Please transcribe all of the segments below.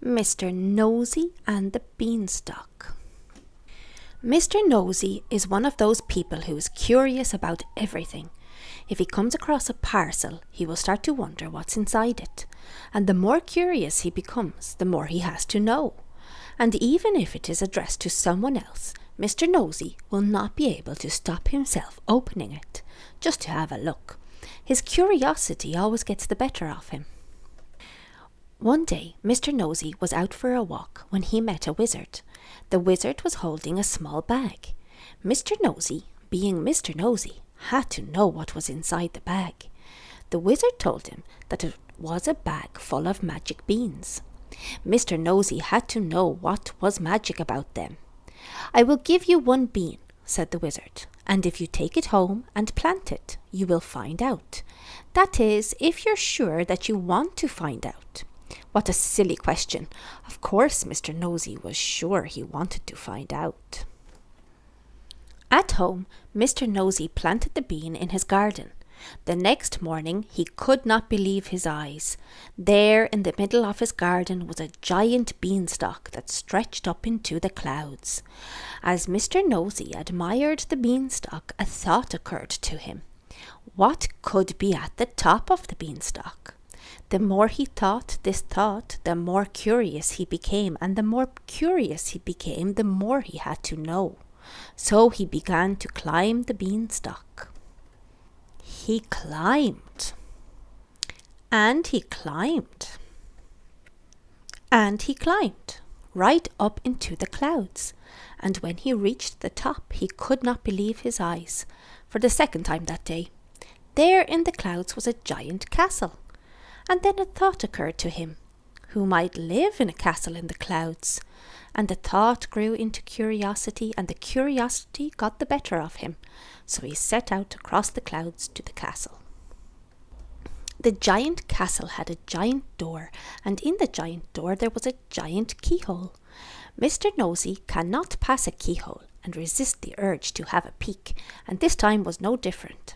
Mr Nosey and the Beanstalk. Mr Nosey is one of those people who is curious about everything. If he comes across a parcel, he will start to wonder what's inside it. And the more curious he becomes, the more he has to know. And even if it is addressed to someone else, Mr Nosey will not be able to stop himself opening it, just to have a look. His curiosity always gets the better of him. One day, Mr Nosey was out for a walk when he met a wizard. The wizard was holding a small bag. Mr Nosey, being Mr Nosey, had to know what was inside the bag. The wizard told him that it was a bag full of magic beans. Mr Nosey had to know what was magic about them. "I will give you one bean," said the wizard, "and if you take it home and plant it, you will find out. That is, if you're sure that you want to find out." What a silly question. Of course Mr Nosey was sure he wanted to find out. At home, Mr Nosey planted the bean in his garden. The next morning he could not believe his eyes. There in the middle of his garden was a giant beanstalk that stretched up into the clouds. As Mr Nosey admired the beanstalk, a thought occurred to him. What could be at the top of the beanstalk? The more he thought this thought, the more curious he became, and the more curious he became, the more he had to know. So he began to climb the beanstalk. He climbed, and he climbed, and he climbed, right up into the clouds. And when he reached the top, he could not believe his eyes. For the second time that day, there in the clouds was a giant castle. And then a thought occurred to him. Who might live in a castle in the clouds? And the thought grew into curiosity, and the curiosity got the better of him. So he set out across the clouds to the castle. The giant castle had a giant door, and in the giant door there was a giant keyhole. Mr Nosey cannot pass a keyhole and resist the urge to have a peek, and this time was no different.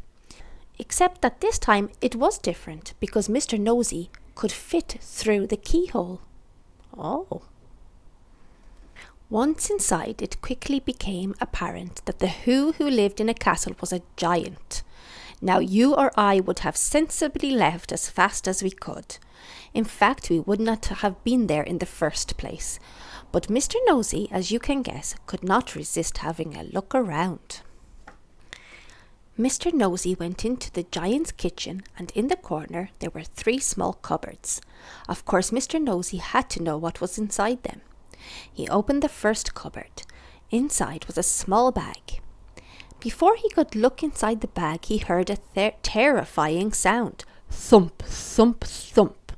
Except that this time it was different because Mr Nosey could fit through the keyhole. Oh. Once inside, it quickly became apparent that the who lived in a castle was a giant. Now you or I would have sensibly left as fast as we could. In fact, we would not have been there in the first place. But Mr Nosey, as you can guess, could not resist having a look around. Mr Nosey went into the giant's kitchen, and in the corner there were 3 small cupboards. Of course Mr Nosey had to know what was inside them. He opened the first cupboard. Inside was a small bag. Before he could look inside the bag, he heard a terrifying sound. Thump, thump, thump.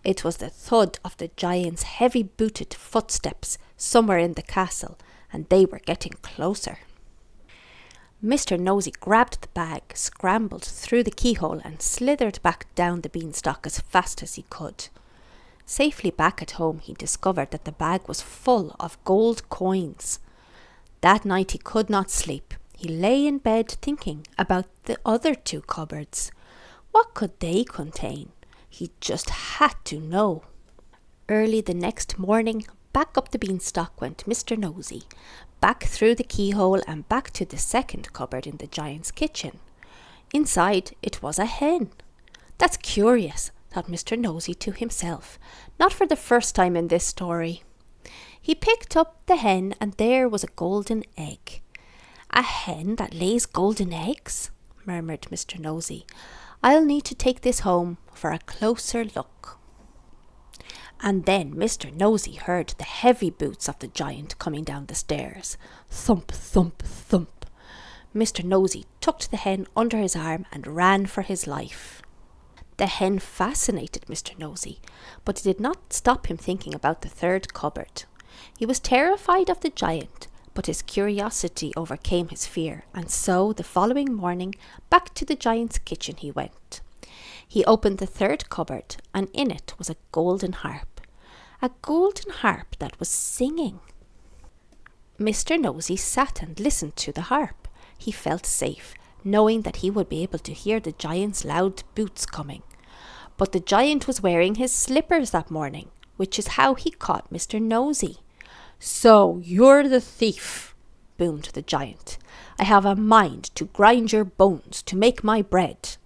It was the thud of the giant's heavy-booted footsteps somewhere in the castle, and they were getting closer. Mr Nosey grabbed the bag, scrambled through the keyhole, and slithered back down the beanstalk as fast as he could. Safely back at home, he discovered that the bag was full of gold coins. That night he could not sleep. He lay in bed thinking about the other 2 cupboards. What could they contain? He just had to know. Early the next morning, back up the beanstalk went Mr Nosey, back through the keyhole and back to the second cupboard in the giant's kitchen. Inside it was a hen. That's curious, thought Mr Nosey to himself, not for the first time in this story. He picked up the hen, and there was a golden egg. "A hen that lays golden eggs?" murmured Mr Nosey. "I'll need to take this home for a closer look." And then Mr Nosey heard the heavy boots of the giant coming down the stairs. Thump, thump, thump. Mr Nosey tucked the hen under his arm and ran for his life. The hen fascinated Mr Nosey, but it did not stop him thinking about the 3rd cupboard. He was terrified of the giant, but his curiosity overcame his fear, and so the following morning back to the giant's kitchen he went. He opened the 3rd cupboard, and in it was a golden harp. A golden harp that was singing. Mr Nosey sat and listened to the harp. He felt safe, knowing that he would be able to hear the giant's loud boots coming. But the giant was wearing his slippers that morning. which is how he caught Mr Nosey. "So you're the thief," boomed the giant. "I have a mind to grind your bones to make my bread."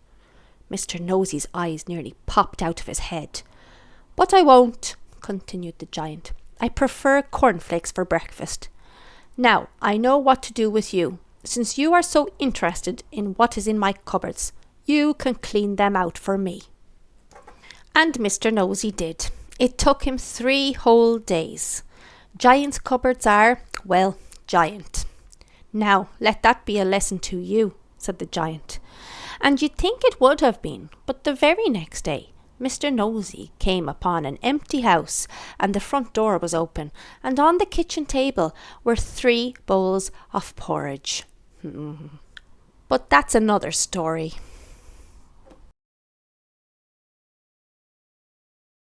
Mr Nosey's eyes nearly popped out of his head. "But I won't," continued the giant. "I prefer cornflakes for breakfast. Now I know what to do with you. Since you are so interested in what is in my cupboards, you can clean them out for me." And Mr Nosey did. It took him 3 whole days. Giants' cupboards are, well, giant. "Now let that be a lesson to you," said the giant. And you'd think it would have been, but the very next day Mr Nosey came upon an empty house, and the front door was open, and on the kitchen table were 3 bowls of porridge. But that's another story.